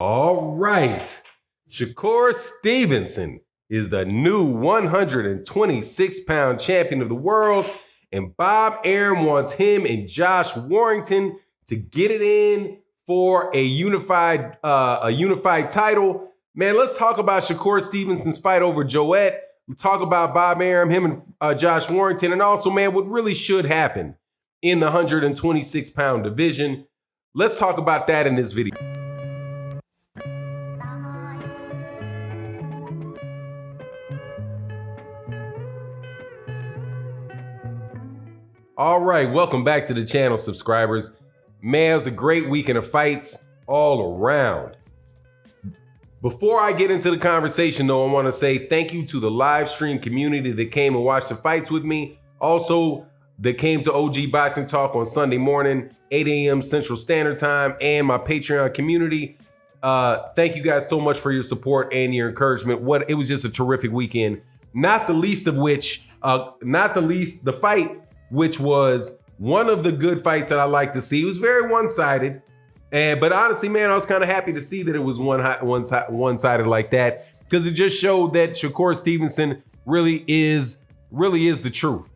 All right. Shakur Stevenson is the new 126-pound champion of the world, and Bob Arum wants him and Josh Warrington to get it in for a unified title. Man, let's talk about Shakur Stevenson's fight over Joet. We talk about Bob Arum, him and Josh Warrington, and also, man, what really should happen in the 126-pound division. Let's talk about that in this video. All right, welcome back to the channel, subscribers. Man, it was a great weekend of fights all around. Before I get into the conversation, though, I want to say thank you to the live stream community that came and watched the fights with me. Also, that came to OG Boxing Talk on Sunday morning, 8 a.m. Central Standard Time, and my Patreon community. Thank you guys so much for your support and your encouragement. It was just a terrific weekend. Not the least, the fight, which was one of the good fights that I like to see. It was very one-sided, but honestly, man, I was kind of happy to see that it was one-sided like that, because it just showed that Shakur Stevenson really is the truth.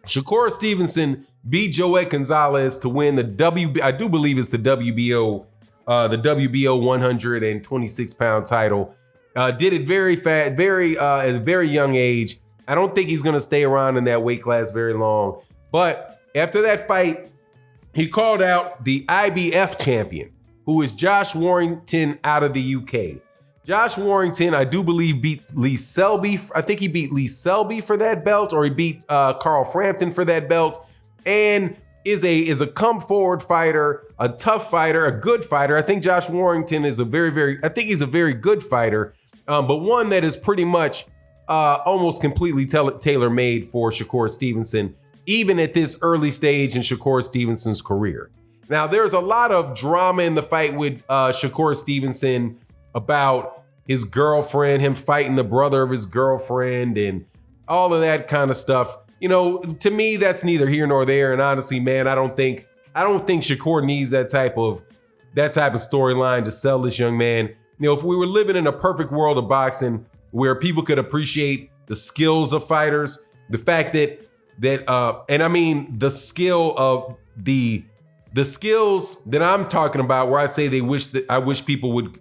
Shakur Stevenson beat Joet Gonzalez to win the I do believe it's the WBO 126-pound title. Did it very fast, at a very young age. I don't think he's going to stay around in that weight class very long. But after that fight, he called out the IBF champion, who is Josh Warrington out of the UK. Josh Warrington, I do believe, beat Lee Selby. I think he beat Lee Selby for that belt, or he beat Carl Frampton for that belt, and is a come forward fighter, a tough fighter, a good fighter. I think Josh Warrington is he's a very good fighter, but one that is pretty much almost completely tailor-made for Shakur Stevenson, even at this early stage in Shakur Stevenson's career. Now, there's a lot of drama in the fight with Shakur Stevenson about his girlfriend, him fighting the brother of his girlfriend, and all of that kind of stuff. You know, to me, that's neither here nor there. And honestly, man, I don't think Shakur needs that type of storyline to sell this young man. You know, if we were living in a perfect world of boxing, where people could appreciate the skills of fighters, the fact that and I mean the skills that I'm talking about, where I say I wish people would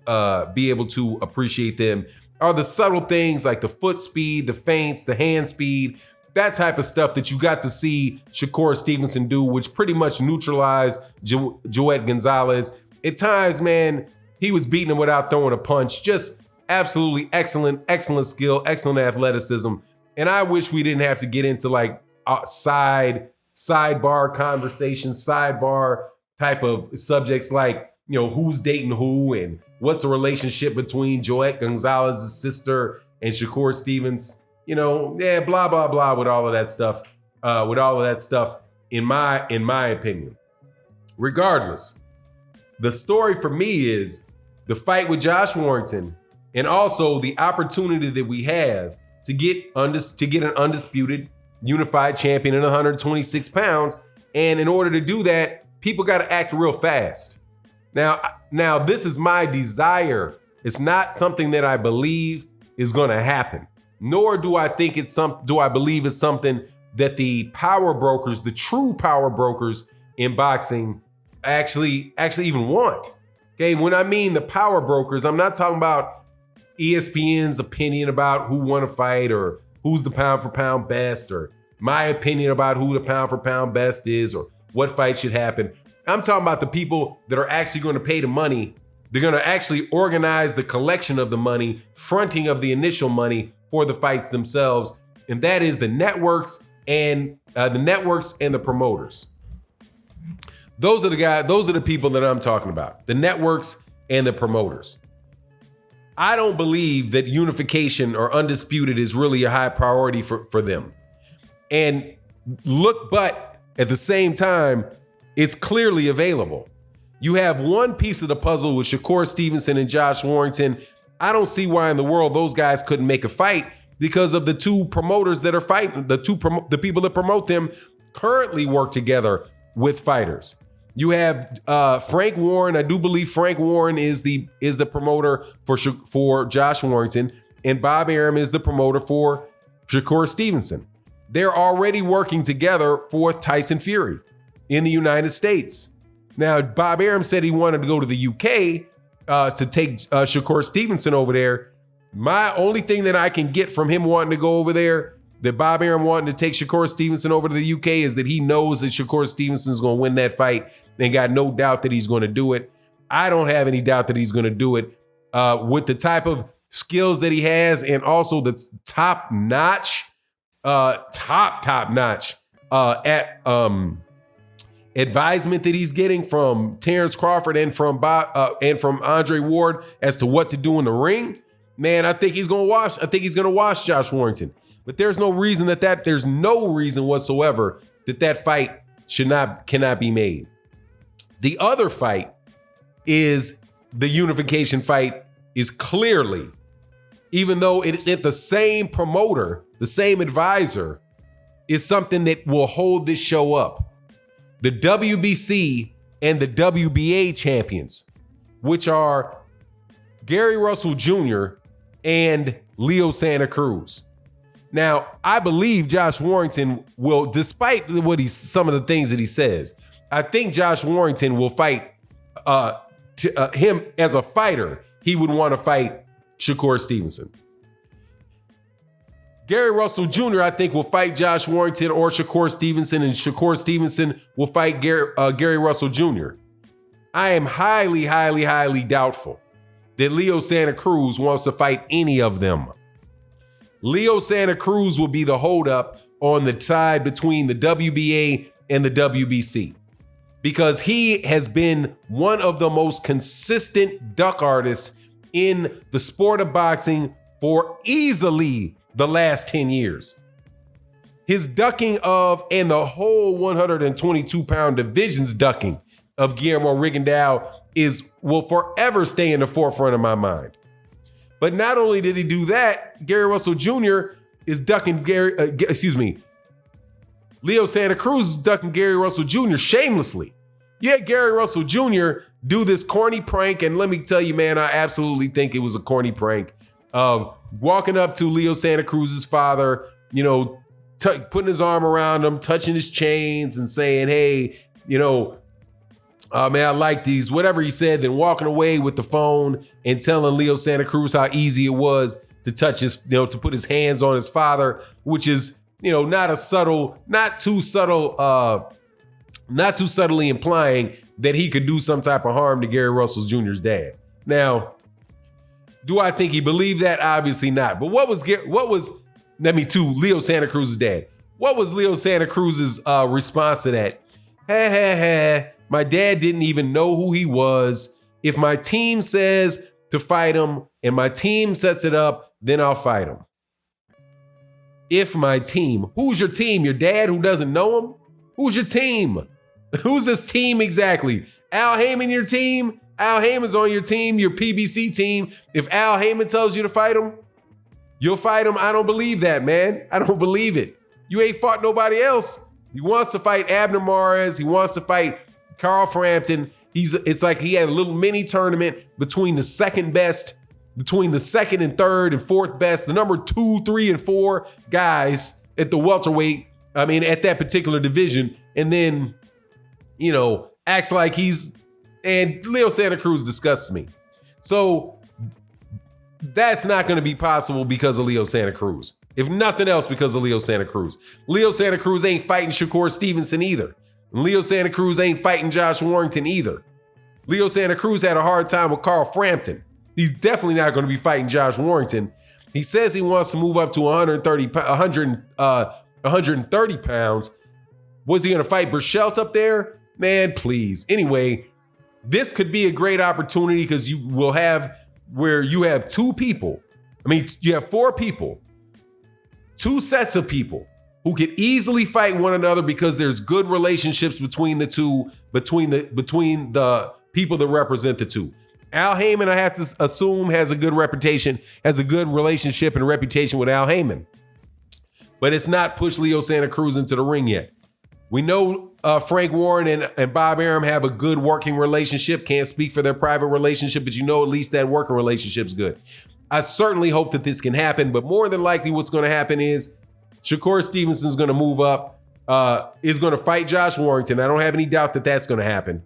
be able to appreciate them, are the subtle things like the foot speed, the feints, the hand speed, that type of stuff that you got to see Shakur Stevenson do, which pretty much neutralized Joet Gonzalez. At times, man, he was beating him without throwing a punch. Just absolutely excellent skill, excellent athleticism. And I wish we didn't have to get into like sidebar conversations, sidebar type of subjects like, you know, who's dating who and what's the relationship between Joet Gonzalez's sister and Shakur Stevens. You know, yeah, blah, blah, blah with all of that stuff. In my opinion. Regardless, the story for me is the fight with Josh Warrington, and also the opportunity that we have to get an undisputed unified champion at 126 pounds. And in order to do that, people got to act real fast. Now, this is my desire. It's not something that I believe is going to happen, nor do I believe it's something that the power brokers, the true power brokers in boxing, actually even want. Okay, when I mean the power brokers, I'm not talking about ESPN's opinion about who won a fight, or who's the pound for pound best, or my opinion about who the pound for pound best is, or what fight should happen. I'm talking about the people that are actually going to pay the money. They're going to actually organize the collection of the money, fronting of the initial money for the fights themselves. And that is the networks and the promoters. Those are the people that I'm talking about. The networks and the promoters. I don't believe that unification or undisputed is really a high priority for them. But at the same time, it's clearly available. You have one piece of the puzzle with Shakur Stevenson and Josh Warrington. I don't see why in the world those guys couldn't make a fight, because of the two promoters that are fighting. The people that promote them currently work together with fighters. You have Frank Warren. I do believe Frank Warren is the promoter for Josh Warrington, and Bob Arum is the promoter for Shakur Stevenson. They're already working together for Tyson Fury in the United States. Now, Bob Arum said he wanted to go to the UK to take Shakur Stevenson over there. My only thing that I can get from him wanting to go over there, that Bob Arum wanting to take Shakur Stevenson over to the UK, is that he knows that Shakur Stevenson is going to win that fight and got no doubt that he's going to do it. I don't have any doubt that he's going to do it with the type of skills that he has, and also the top notch advisement that he's getting from Terrence Crawford and from Andre Ward as to what to do in the ring. Man, I think he's going to wash Josh Warrington. But there's no reason there's no reason whatsoever that fight cannot be made. The other fight is the unification fight, is clearly, even though it's at the same promoter, the same advisor, is something that will hold this show up. The WBC and the WBA champions, which are Gary Russell Jr. and Leo Santa Cruz. Now, I believe Josh Warrington will, despite some of the things that he says, I think Josh Warrington will fight him as a fighter. He would want to fight Shakur Stevenson. Gary Russell Jr., I think, will fight Josh Warrington or Shakur Stevenson, and Shakur Stevenson will fight Gary Russell Jr. I am highly, highly, highly doubtful that Leo Santa Cruz wants to fight any of them. Leo Santa Cruz will be the holdup on the side between the WBA and the WBC, because he has been one of the most consistent duck artists in the sport of boxing for easily the last 10 years. His ducking and the whole 122-pound division's ducking of Guillermo Rigondeaux will forever stay in the forefront of my mind. But not only did he do that, Gary Russell Jr. is ducking Leo Santa Cruz is ducking Gary Russell Jr. shamelessly. You had Gary Russell Jr. do this corny prank, and let me tell you, man, I absolutely think it was a corny prank of walking up to Leo Santa Cruz's father, putting his arm around him, touching his chains and saying, hey, man, I like these, whatever he said, then walking away with the phone and telling Leo Santa Cruz how easy it was to touch to put his hands on his father, which is, not too subtly implying that he could do some type of harm to Gary Russell Jr.'s dad. Now, do I think he believed that? Obviously not. But Leo Santa Cruz's dad? What was Leo Santa Cruz's response to that? My dad didn't even know who he was. If my team says to fight him and my team sets it up, then I'll fight him. If my team, who's your team? Your dad who doesn't know him? Who's your team? Who's this team exactly? Al Heyman your team? Al Heyman's on your team, your PBC team. If Al Heyman tells you to fight him, you'll fight him. I don't believe that, man. I don't believe it. You ain't fought nobody else. He wants to fight Abner Mares. He wants to fight Carl Frampton. It's like he had a little mini tournament between the second and third and fourth best, the number 2, 3, and 4 guys at the welterweight. I mean, at that particular division, and then, acts like and Leo Santa Cruz disgusts me. So that's not going to be possible because of Leo Santa Cruz. If nothing else, because of Leo Santa Cruz. Leo Santa Cruz ain't fighting Shakur Stevenson either. And Leo Santa Cruz ain't fighting Josh Warrington either. Leo Santa Cruz had a hard time with Carl Frampton. He's definitely not going to be fighting Josh Warrington. He says he wants to move up to 130 pounds. Was he going to fight Burchelt up there? Man, please. Anyway, this could be a great opportunity because you have 2 people. I mean, you have 4 people, 2 sets of people who could easily fight one another because there's good relationships between the two, between the people that represent the two. Al Heyman, I have to assume, has a good reputation, has a good relationship and reputation with Al Heyman. But it's not pushed Leo Santa Cruz into the ring yet. We know Frank Warren and Bob Arum have a good working relationship. Can't speak for their private relationship, but you know at least that working relationship's good. I certainly hope that this can happen, but more than likely what's going to happen is Shakur Stevenson's going to move up, is going to fight Josh Warrington. I don't have any doubt that that's going to happen.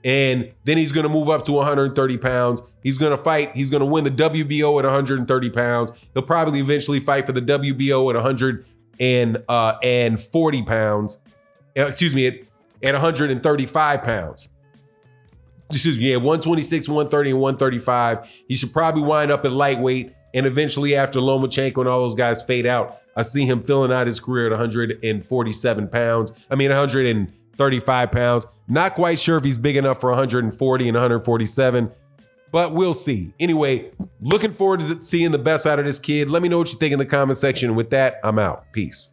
And then he's going to move up to 130 pounds. He's going to fight. He's going to win the WBO at 130 pounds. He'll probably eventually fight for the WBO at 140 pounds. Excuse me, at 135 pounds. Excuse me, 126, 130, and 135. He should probably wind up at lightweight. And eventually after Lomachenko and all those guys fade out, I see him filling out his career at 147 pounds. 135 pounds. Not quite sure if he's big enough for 140 and 147, but we'll see. Anyway, looking forward to seeing the best out of this kid. Let me know what you think in the comment section. With that, I'm out. Peace.